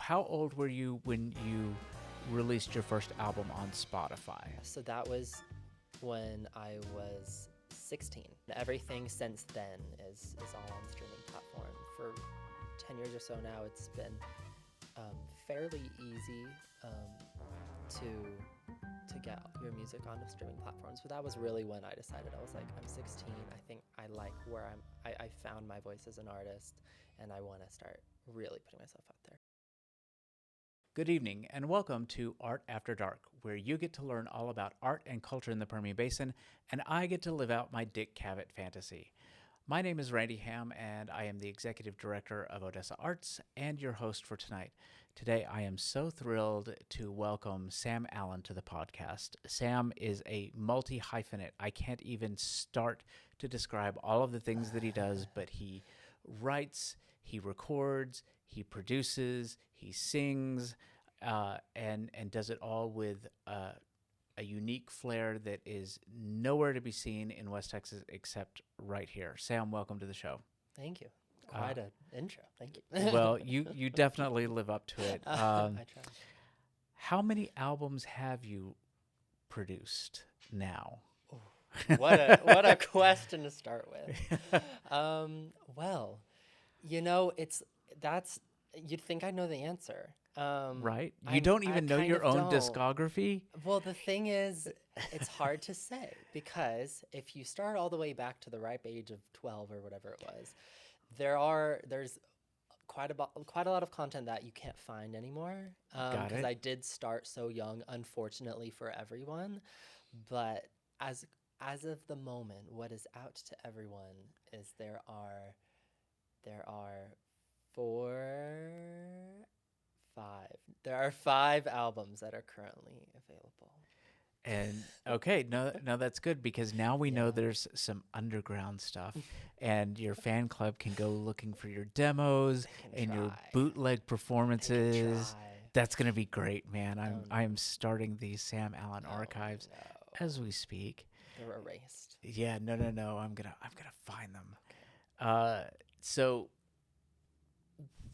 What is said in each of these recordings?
how old were you when you released your first album on Spotify? So that was when I was 16. Everything since then is all on streaming platform. For 10 years or so now, it's been fairly easy to get your music onto streaming platforms. But that was really when I decided. I was like, I'm 16. I think I like where I found my voice as an artist, and I want to start really putting myself out there. Good evening, and welcome to Art After Dark, where you get to learn all about art and culture in the Permian Basin, and I get to live out my Dick Cavett fantasy. My name is Randy Ham, and I am the Executive Director of Odessa Arts and your host for tonight. Today, I am so thrilled to welcome Sam Allen to the podcast. Sam is a multi-hyphenate. I can't even start to describe all of the things that he does, but he writes, he records, he produces, he sings, and does it all with a unique flair that is nowhere to be seen in West Texas except right here. Sam, welcome to the show. Thank you. Quite an intro. Thank you. Well, you definitely live up to it. I try. How many albums have you produced now? What a question to start with. Well, you'd think I know the answer. Right? You don't even know your own discography? Well, the thing is, it's hard to say because if you start all the way back to the ripe age of 12 or whatever it was, there's quite a lot of content that you can't find anymore. Because I did start so young, unfortunately for everyone. But as of the moment, what is out to everyone is there are five albums that are currently available. And okay, no, that's good because now we know there's some underground stuff, and your fan club can go looking for your demos and your bootleg performances. That's gonna be great, man. I'm starting the Sam Allen archives as we speak. They're erased. Yeah, no. I'm gonna find them. So,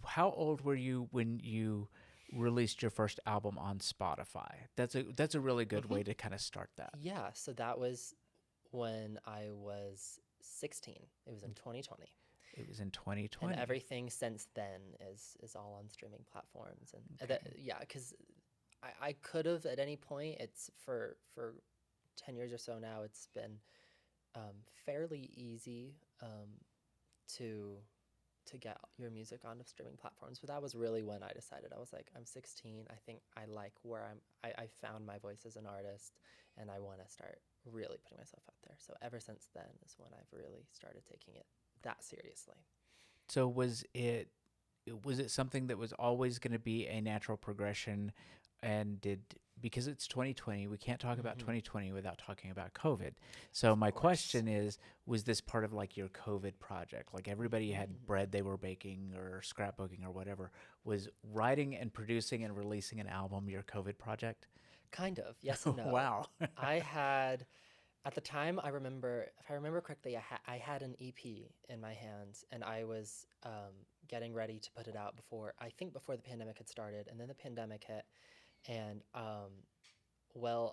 how old were you when you released your first album on Spotify? That's a really good way to kind of start that. Yeah, so that was when I was 16. It was in 2020. It was in 2020. And everything since then is all on streaming platforms. And because I could have at any point. It's for 10 years or so now. It's been fairly easy to get your music onto streaming platforms. But that was really when I decided. I was like, I'm 16. I think I like where I found my voice as an artist, and I want to start really putting myself out there. So ever since then is when I've really started taking it that seriously. So was it something that was always going to be a natural progression, and because it's 2020, we can't talk about 2020 without talking about COVID. So my question is, was this part of like your COVID project? Like everybody had bread they were baking or scrapbooking or whatever. Was writing and producing and releasing an album your COVID project? Kind of, yes and no. Wow. I had, at the time, if I remember correctly, I had an EP in my hands, and I was getting ready to put it out before the pandemic had started, and then the pandemic hit. And,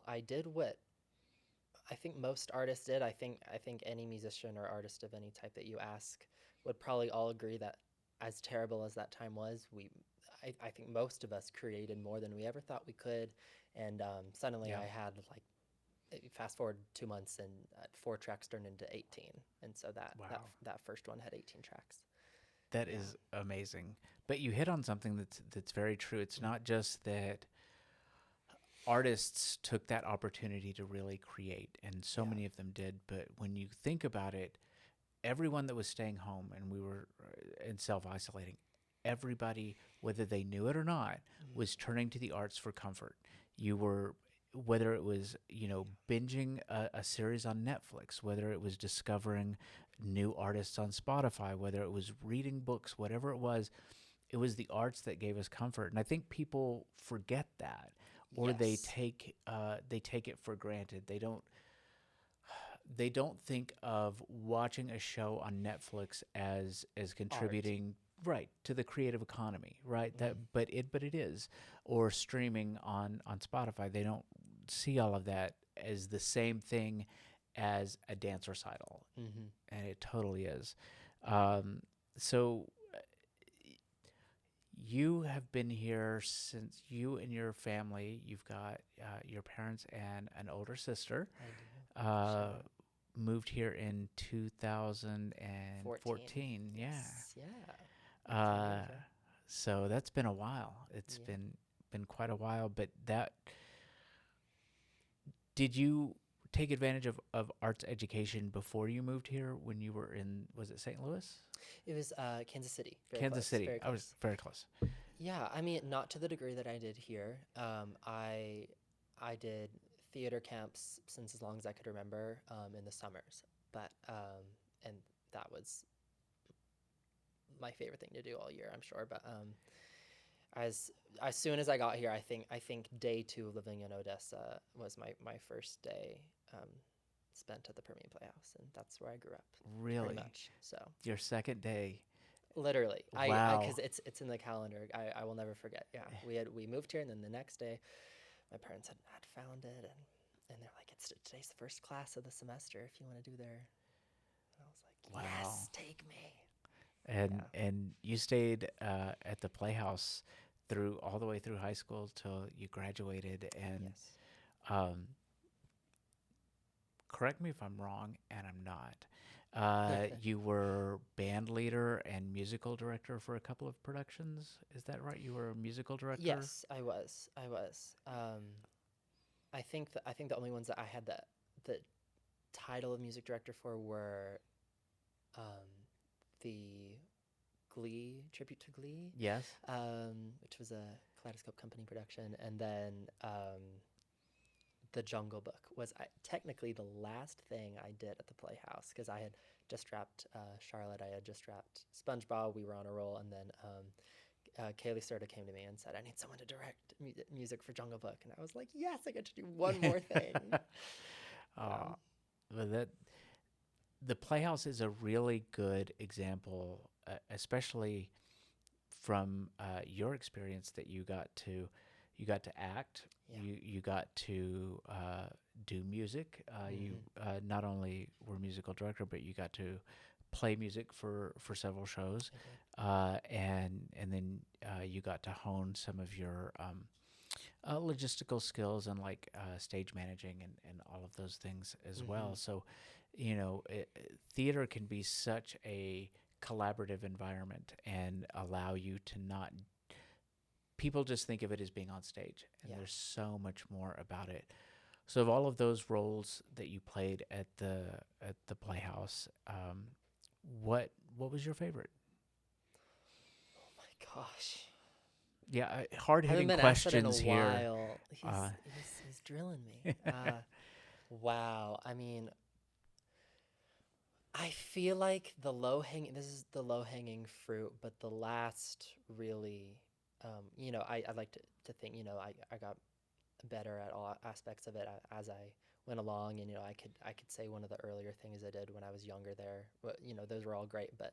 I did what I think most artists did. I think any musician or artist of any type that you ask would probably all agree that as terrible as that time was, I think most of us created more than we ever thought we could. And suddenly I had fast forward 2 months, and 4 tracks turned into 18. And so that first one had 18 tracks. That is amazing. But you hit on something that's very true. It's not just that artists took that opportunity to really create, and so many of them did. But when you think about it, everyone that was staying home and we were and self-isolating, everybody, whether they knew it or not, was turning to the arts for comfort. Whether it was, binging a series on Netflix, whether it was discovering new artists on Spotify, whether it was reading books, whatever it was the arts that gave us comfort. And I think people forget that, or they take it for granted. They don't think of watching a show on Netflix as contributing right, to the creative economy, right? That, Mm-hmm. but it is, or streaming on Spotify. They don't see all of that as the same thing as a dance recital, Mm-hmm. and it totally is. Um, so you have been here since you and your family. You've got your parents and an older sister. I do. Uh, Sure. moved here in 14. 2014. Yeah. Yes. Yeah. 14 Uh, years. Yeah. so that's been a while. It's Yeah. been quite a while. But that did you take advantage of arts education before you moved here when you were in, was it St. Louis? It was Kansas City. Very Kansas close. City. Very I was close. very close. Yeah. I mean, not to the degree that I did here. I did theater camps since as long as I could remember in the summers. But and that was my favorite thing to do all year, I'm sure. But as as soon as I got here, I think day two of living in Odessa was my first day spent at the Permian Playhouse, and that's where I grew up, pretty Really? much. So Your second day. literally, I Wow. because it's in the calendar. I will never forget. Yeah, we moved here, and then the next day, my parents had found it, and they're like, it's today's the first class of the semester. If you want to do their, and I was like, Wow. yes, take me. And Yeah. you stayed at the Playhouse through all the way through high school till you graduated. And Yes. um, correct me if I'm wrong, and I'm not. You were band leader and musical director for a couple of productions. Is that right? You were a musical director? Yes, I was. I was. I think the only ones that I had the title of music director for were um, the Glee tribute to Glee, Yes. which was a Kaleidoscope Company production, and then the Jungle Book was technically the last thing I did at the Playhouse because I had just wrapped Charlotte. I had just wrapped SpongeBob. We were on a roll, and then Kaylee Serta came to me and said, "I need someone to direct music for Jungle Book," and I was like, "Yes, I get to do one more thing." Yeah. uh, but that the Playhouse is a really good example, especially from your experience that you got to act, Yeah. you got to do music. You Hmm. not only were musical director, but you got to play music for several shows, I did. and then you got to hone some of your logistical skills and like stage managing and all of those things as well. Hmm. So, theater can be such a collaborative environment and allow you to not. People just think of it as being on stage, and Yeah. there's so much more about it. So, of all of those roles that you played at the Playhouse, what was your favorite? Oh my gosh. Yeah, hard I haven't hitting been asked that in a questions here. while. Uh, He's drilling me. Wow. I mean, I feel like the low hanging. This is the low hanging fruit, but the last really, I like to think, I got better at all aspects of it as I went along, and I could say one of the earlier things I did when I was younger there. But those were all great, but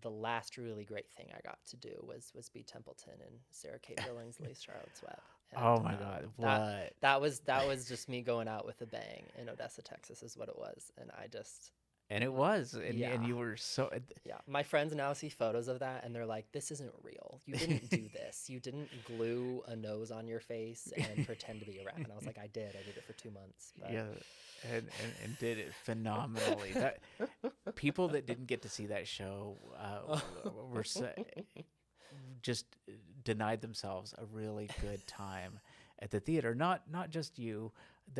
the last really great thing I got to do was be Templeton and Sarah Kate Billingsley's Charlotte's Web, and oh my God, that what? that was just me going out with a bang in Odessa, Texas, is what it was, and I just And it m- was, and yeah. you were so. Yeah, my friends now see photos of that and they're like, "This isn't real. You didn't do this. You didn't glue a nose on your face and pretend to be a rat." And I was like, "I did. I did it for 2 months." But Yeah, and did it phenomenally. That people that didn't get to see that show were so, just denied themselves a really good time at the theater. Not just you.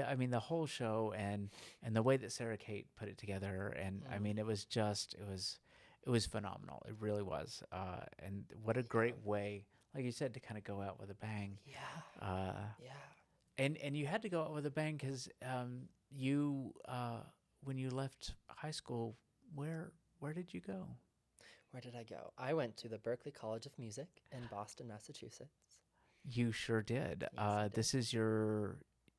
I mean, the whole show and the way that Sarah Kate put it together. And I mm, mean, it was phenomenal. It really was. And what a yeah, great way, like you said, to kind of go out with a bang. yeah, Uh, yeah. and you had to go out with a bang because you when you left high school, where did you go? Where did I go? I went to the Berklee College of Music in Boston, Massachusetts. You sure did. Yes, I did.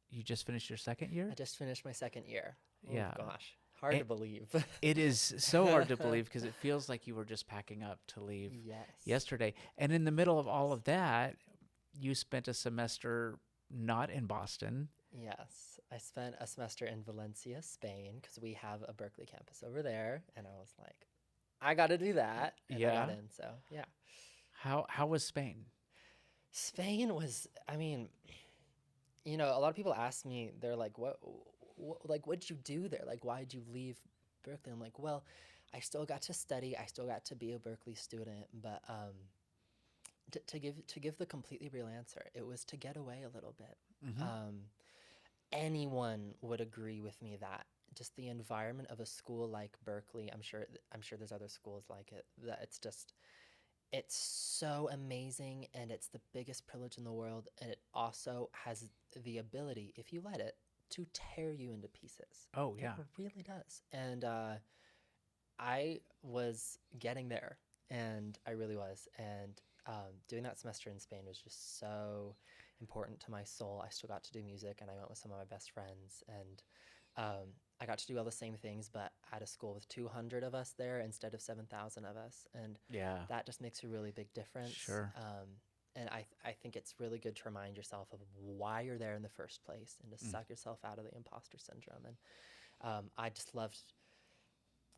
You just finished your second I year? just finished my second year. Oh Yeah. gosh. Hard to believe. It is so hard to believe because it feels like you were just packing up to leave Yes. yesterday. And in the middle of all Yes. of that, you spent a semester not in Boston. Yes. I spent a semester in Valencia, Spain, because we have a Berkeley campus over there. And I was like, I got to do that. And I got Yeah. in. So, yeah. How was Spain? Spain was, I mean, a lot of people ask me, they're like, like, what'd you do there? Like, why'd you leave Berkeley? I'm like, well, I still got to study. I still got to be a Berkeley student. But to give the completely real answer, it was to get away a little bit. Mm-hmm. Um, Anyone would agree with me that just the environment of a school like Berkeley, I'm sure there's other schools like it, that it's so amazing and it's the biggest privilege in the world, and it also has the ability, if you let it, to tear you into pieces. Oh It yeah. really does. And I was getting there, and I really was. And doing that semester in Spain was just so important to my soul. I still got to do music, and I went with some of my best friends, and I got to do all the same things, but at a school with 200 of us there instead of 7,000 of us, and Yeah. that just makes a really big difference. Sure. And I think it's really good to remind yourself of why you're there in the first place, and to Mm. suck yourself out of the imposter syndrome. And I just loved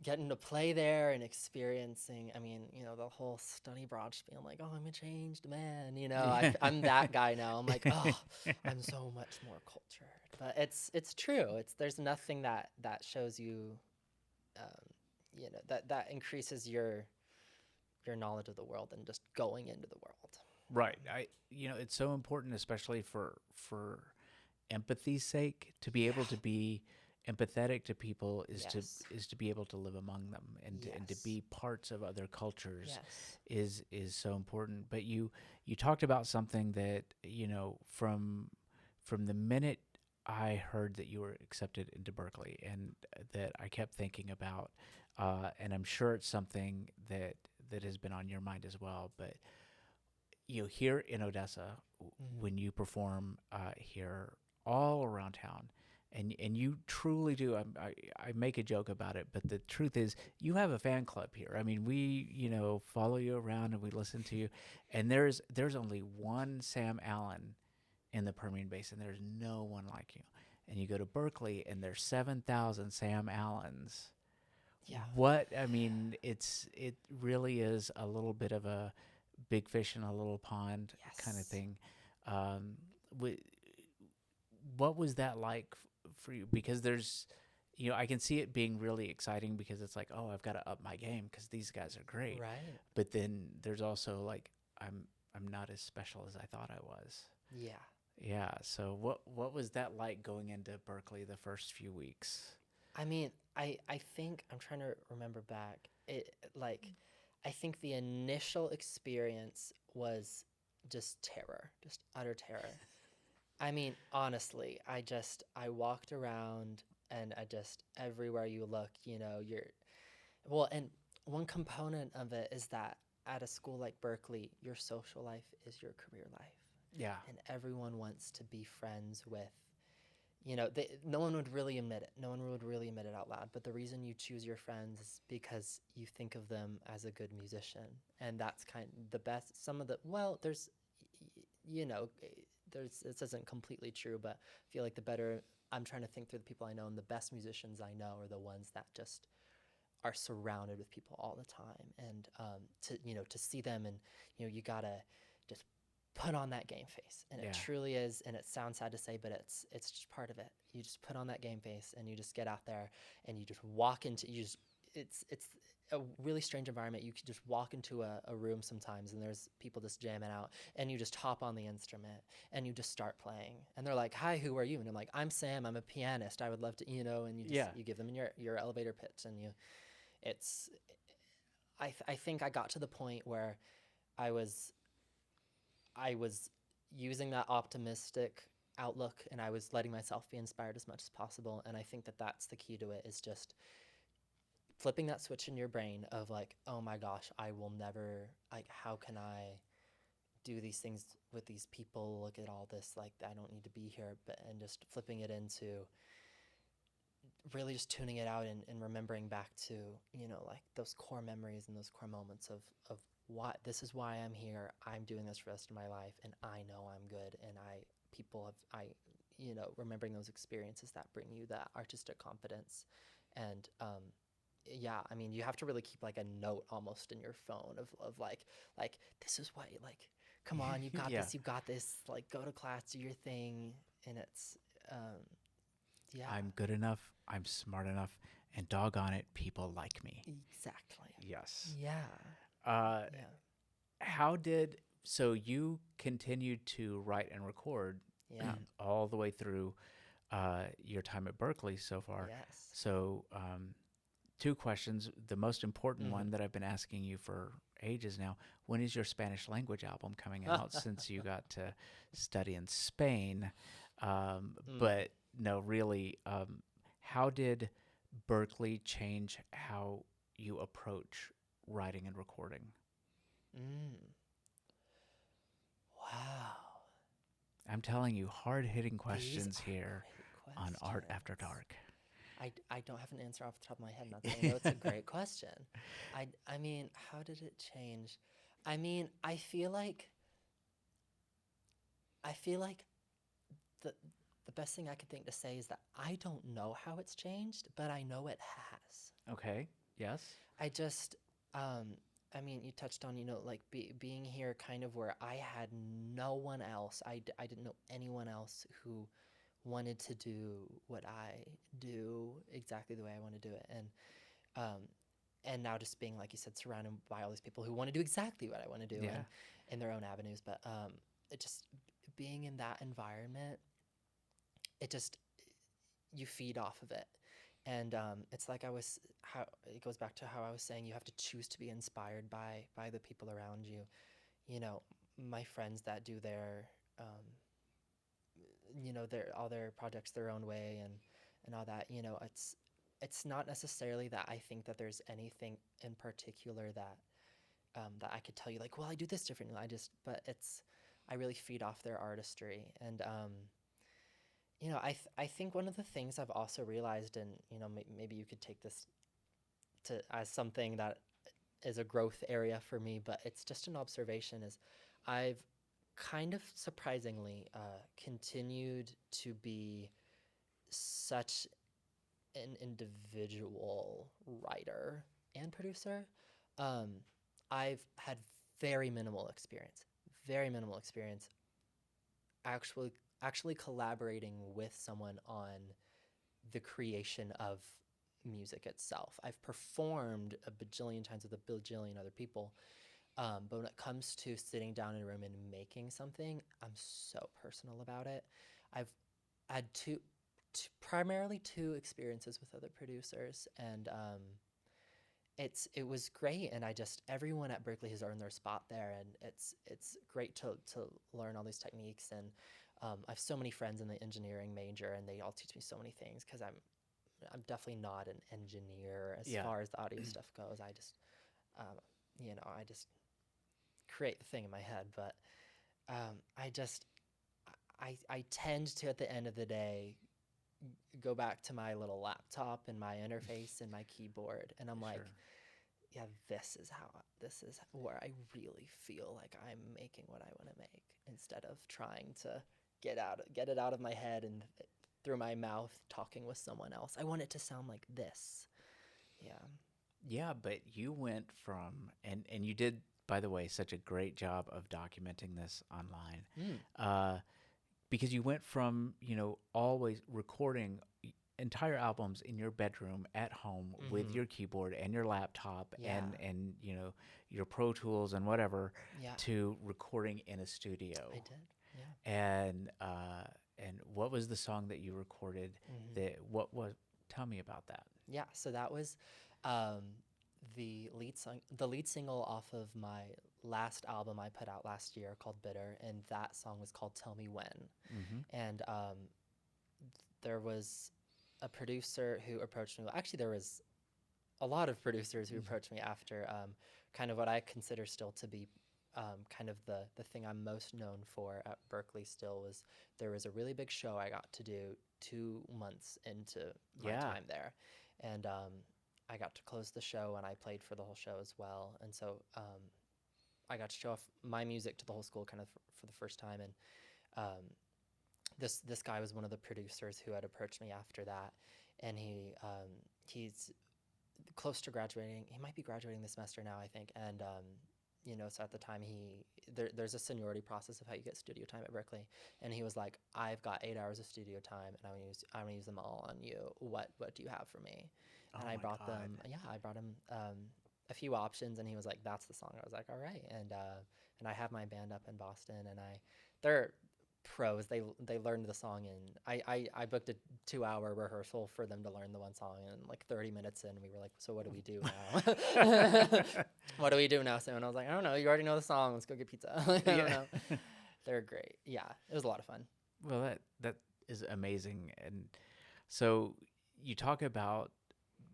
getting to play there and experiencing, I mean, the whole study abroad, just being like, oh, I'm a changed man. I'm that guy now. I'm like, oh, I'm so much more cultured. But it's true. There's nothing that shows you, that increases your knowledge of the world than just going into the world. Right. It's so important, especially for empathy's sake, to be able to Yeah. be empathetic to people Yes. is to be able to live among them and to Yes. be parts of other cultures Yes. is so important. But you talked about something that, from the minute I heard that you were accepted into Berkeley, and that I kept thinking about, and I'm sure it's something that has been on your mind as well. But here in Odessa, Mm-hmm. when you perform here all around town, and you truly do. I make a joke about it, but the truth is, you have a fan club here. I mean, we follow you around and we listen to you, and there's only one Sam Allen in the Permian Basin. There's no one like you. And you go to Berkeley, and there's 7,000 Sam Allens. Yeah. What I mean, it really is a little bit of a big fish in a little pond kind of Yes. thing. Um, what was that like for you? Because I can see it being really exciting because it's like, oh, I've got to up my game because these guys are great. Right. But then there's also like, I'm not as special as I thought I was. Yeah. Yeah. So what was that like going into Berkeley the first few weeks? I mean, I think I'm trying to remember back. I think the initial experience was just terror, just utter terror. I mean, honestly, I walked around, and I just, everywhere you look, and one component of it is that at a school like Berkeley, your social life is your career life, Yeah. and everyone wants to be friends with, no one would really admit it. No one would really admit it out loud. But the reason you choose your friends is because you think of them as a good musician. And that's kind of the best. Some of the, well, this isn't completely true, but I feel like I'm trying to think through the people I know, and the best musicians I know are the ones that just are surrounded with people all the time. And to see them, and, you gotta just put on that game face, and it Yeah. truly is. And it sounds sad to say, but it's just part of it. You just put on that game face, and you just get out there, and you just walk into you just it's a really strange environment. You could just walk into a room sometimes, and there's people just jamming out, and you just hop on the instrument, and you just start playing, and they're like, hi, who are you? And I'm like, I'm Sam, I'm a pianist, I would love to, and Yeah. you give them your elevator pitch, and it's I think I got to the point where I was I was using that optimistic outlook, and I was letting myself be inspired as much as possible. And I think that that's the key to it, is just flipping that switch in your brain of like, oh my gosh, I will never, like, how can I do these things with these people? Look at all this, like, I don't need to be here. And just flipping it into really just tuning it out and remembering back to, like those core memories and those core moments of why this is why I'm here. I'm doing this for the rest of my life, and I know I'm good. And remembering those experiences that bring you that artistic confidence. And yeah, I mean, you have to really keep like a note almost in your phone of like this is what, like, come on, you got Yeah. this, you got this, like, go to class, do your thing. And it's yeah, I'm good enough, I'm smart enough, and doggone it, people like me. exactly. Yes. Yeah, Uh, yeah, how did so you continued to write and record yeah. all the way through your time at Berkeley so far? Yes. So, two questions. The most important Mm-hmm. one that I've been asking you for ages now: when is your Spanish language album coming out? Since you got to study in Spain, Mm. but no, really, how did Berkeley change how you approach writing and recording? Mm. Wow. I'm telling you, hard hitting These questions are here great on Art After questions. Dark. I don't have an answer off the top of my head, not that I know it's a great question. I mean, how did it change? I mean, I feel like the the best thing I could think to say is that I don't know how it's changed, but I know it has. Okay. Yes. I just, I mean, you touched on, like being here kind of where I had no one else. I didn't know anyone else who wanted to do what I do exactly the way I want to do it. Um, and now just being, like you said, surrounded by all these people who want to do exactly what I want to do Yeah. and in their own avenues. But it just being in that environment, it just you feed off of it. And it's like how it goes back to how I was saying you have to choose to be inspired by the people around you. You know, my friends that do um, their all their projects their own way and all that. It's not necessarily that I think that there's anything in particular that I could tell you, like, well, I do this differently. But I really feed off their artistry. And I think one of the things I've also realized, and maybe you could take this to as something that is a growth area for me, but it's just an observation, is I've kind of surprisingly continued to be such an individual writer and producer. Um, I've had very minimal experience, very minimal experience actually actually collaborating with someone on the creation of music itself. I've performed a bajillion times with a bajillion other people, but when it comes to sitting down in a room and making something, I'm so personal about it. I've had primarily two experiences with other producers, and it was great. And everyone at Berkeley has earned their spot there, and it's great to learn all these techniques. And I have so many friends in the engineering major, and they all teach me so many things because I'm definitely not an engineer as Yeah. far as the audio stuff goes. Um, I just create the thing in my head. But I just I tend to, at the end of the day, go back to my little laptop and my interface and my keyboard, and I'm like, Sure. yeah, this is where I really feel like I'm making what I want to make, instead of trying to get it out of my head and through my mouth talking with someone else. I want it to sound like this. Yeah. Yeah, but you went from and you did, by the way, such a great job of documenting this online. Mm. Uh, because you went from, always recording entire albums in your bedroom at home with Mm-hmm. your keyboard and your laptop Yeah. and your Pro Tools and whatever Yeah. to recording in a I studio. did. Yeah. And what was the song that you recorded? Mm-hmm. That what was Tell me about that. Yeah. So that was um, the lead single off of my last album I put out last year called Bitter, and that song was called Tell Me When. Mm-hmm. And there was a producer who approached me. Well, actually, there was a lot of producers who approached me after kind of what I consider still to be kind of the thing I'm most known for at Berkeley still was there was a really big show I got to do 2 months into my Yeah. time there, and I got to close the show and I played for the whole show as well, and so I got to show off my music to the whole school kind of for the first time, and um, this guy was one of the producers who had approached me after that, and he's close to graduating. He might be graduating this semester now, I think. And so at the time there's a seniority process of how you get studio time at Berkeley, and he was like, "I've got 8 hours of studio time, and I'm gonna use them all on you. What do you have for me?" Oh And I my brought God. them. Yeah, I brought him a few options, and he was like, "That's the song." I was like, "All right." And I have my band up in Boston, and they're pros. They learned the song, and I booked a 2 hour rehearsal for them to learn the one song, and like 30 minutes in we were like, so what do we do now? What do we do now, Sam? And I was like, I don't know, you already know the song, let's go get pizza. I don't Yeah. know. They're great. Yeah, it was a lot of fun. Well, that is amazing. And so you talk about,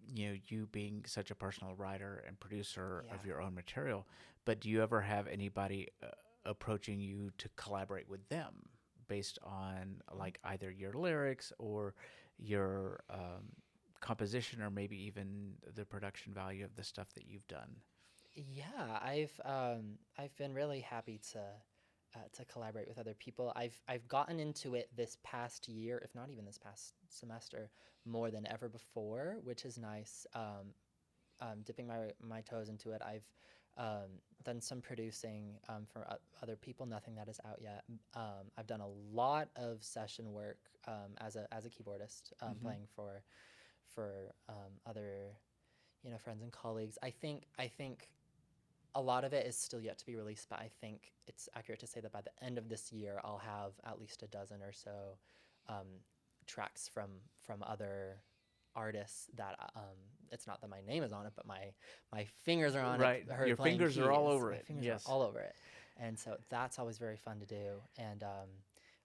you being such a personal writer and producer Yeah. of your own material, but do you ever have anybody approaching you to collaborate with them based on like either your lyrics or your composition, or maybe even the production value of the stuff that you've done? Yeah, I've been really happy to collaborate with other people. I've gotten into it this past year, if not even this past semester, more than ever before, which is nice. Dipping my toes into it. I've done some producing for other people, nothing that is out yet. I've done a lot of session work as a keyboardist, Hmm. playing for other friends and colleagues. I think a lot of it is still yet to be released, but I think it's accurate to say that by the end of this year, I'll have at least a dozen or so um, tracks from other artists that it's not that my name is on it, but my fingers are on it. Right. Heard Your playing fingers are keys. all over My it. fingers are Yes. all over it, and so that's always very fun to do. And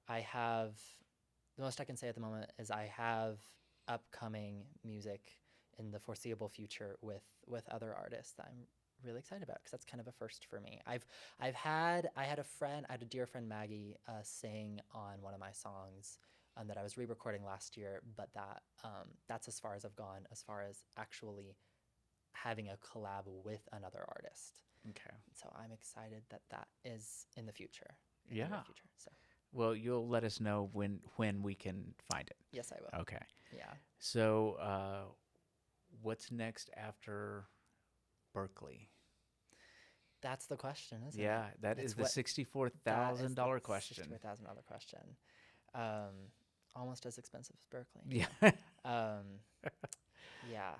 I have the most I can say at the moment is I have upcoming music in the foreseeable future with other artists that I'm really excited about because that's kind of a first for me. I had a dear friend Maggie sing on one of my songs that I was re-recording last year, but that's as far as I've gone as far as actually having a collab with another artist. Okay. So I'm excited that that is in the future, in the near Yeah. future. So Well, you'll let us know when we can find it. yes, I will. Okay. Yeah, So, what's next after Berkeley? that's the question, isn't it? Yeah, that is It's the what sixty-four that thousand is the dollar question. $64,000 question. Um, Almost as expensive as Berkeley. Yeah. Um, yeah.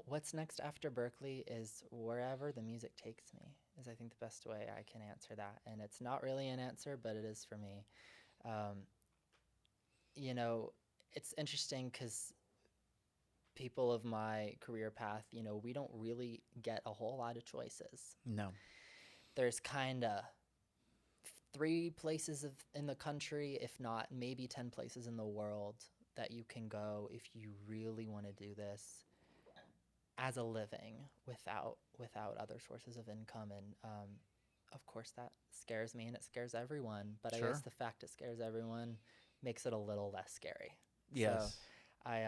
What's next after Berkeley is wherever the music takes me, is I think the best way I can answer that. And it's not really an answer, but it is for me. Um, you know, it's interesting because people of my career path, we don't really get a whole lot of choices. No. There's kind of 3 places in the country, if not maybe 10 places in the world that you can go if you really want to do this as a living without other sources of income. And of course that scares me and it scares everyone, but I guess Sure. the fact it scares everyone makes it a little less scary. So Yes. I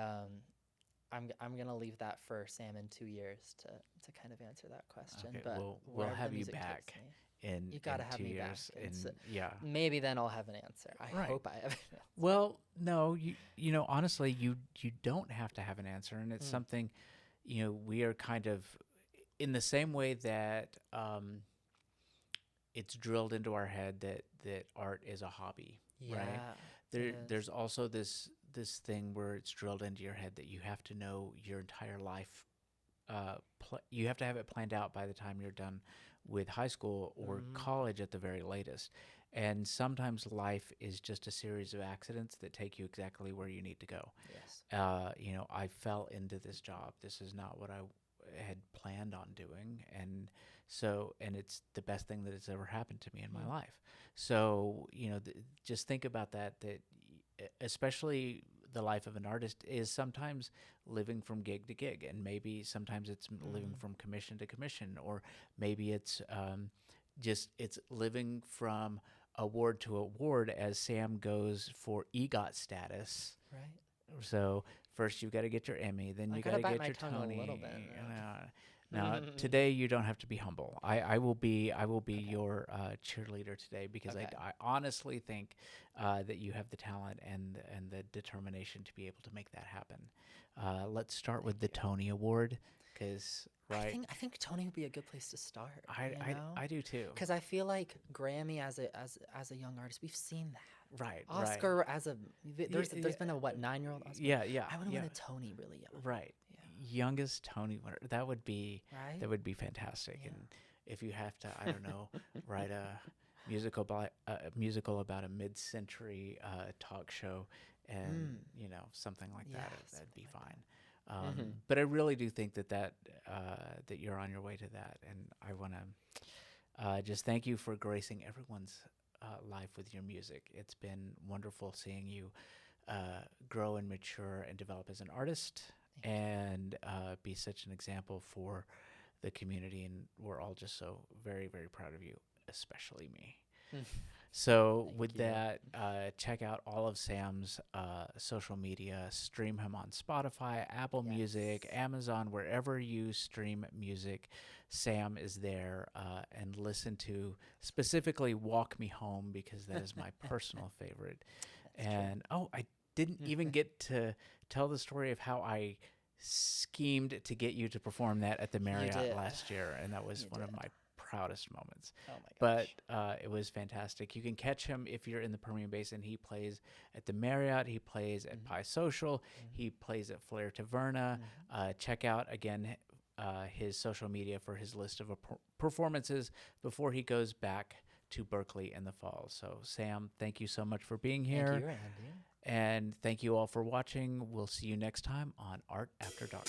I'm gonna leave that for Sam in 2 years to kind of answer that question. Okay. But We'll wherever the have you music takes back me, in you gotta have two me back, years. and so Yeah. maybe then I'll have an answer. I Right. hope I have an answer. Well, no, honestly, you don't have to have an answer, and it's Mm. something, we are kind of in the same way that it's drilled into our head that art is a hobby, right? Yeah, it There's is. also this thing where it's drilled into your head that you have to know your entire life. You have to have it planned out by the time you're done with high school or Mm, college at the very latest. And sometimes life is just a series of accidents that take you exactly where you need to go. yes. I fell into this job. This is not what I had planned on doing, and it's the best thing that has ever happened to me in my Mm. life. So just think about that. Especially the life of an artist is sometimes living from gig to gig, and maybe sometimes it's living Mm. from commission to commission, or maybe it's just it's living from award to award as Sam goes for EGOT status. Right. So first you've got to get your Emmy, then I you got gotta to bite get my your tongue a Tony. little bit. Now today you don't have to be humble. I will be Okay. your cheerleader today because Okay. I honestly think that you have the talent and the determination to be able to make that happen. Let's start with the Thank you. Tony Award because right, I think Tony would be a good place to start. You know, I do too. because I feel like Grammy as a young artist, we've seen that. Right, right. Oscar as a there's Yeah, there's been a what 9-year-old Oscar. yeah, yeah, I want to yeah. win a Tony really young. Right. Yeah. Youngest Tony winner. That would be Right. fantastic. Yeah. And if you have to, I don't know, write a musical about a mid-century talk show, and you know something like that, Yeah, that'd be something like fine. Mhm. But I really do think that you're on your way to that, and I want to just thank you for gracing everyone's life with your music. It's been wonderful seeing you grow and mature and develop as an artist and be such an example for the community. And we're all just so very, very proud of you, especially me. So Thank with you. that, check out all of Sam's social media. Stream him on Spotify, Apple Music, Yes. Amazon, wherever you stream music. Sam is there, and listen to specifically "Walk Me Home" because that is my personal favorite. That's true. And I didn't even get to tell the story of how I schemed to get you to perform that at the Marriott did. last year, and that was You one of did. my proudest moments. Oh my But gosh. it was fantastic. You can catch him if you're in the Permian Basin. He plays at the Marriott. He plays at Pi Social. He plays at Flair Taverna. Check out again his social media for his list of performances before he goes back to Berkeley in the fall. So Sam, thank you so much for being here. Thank you, Randy. And thank you all for watching. We'll see you next time on Art After Dark.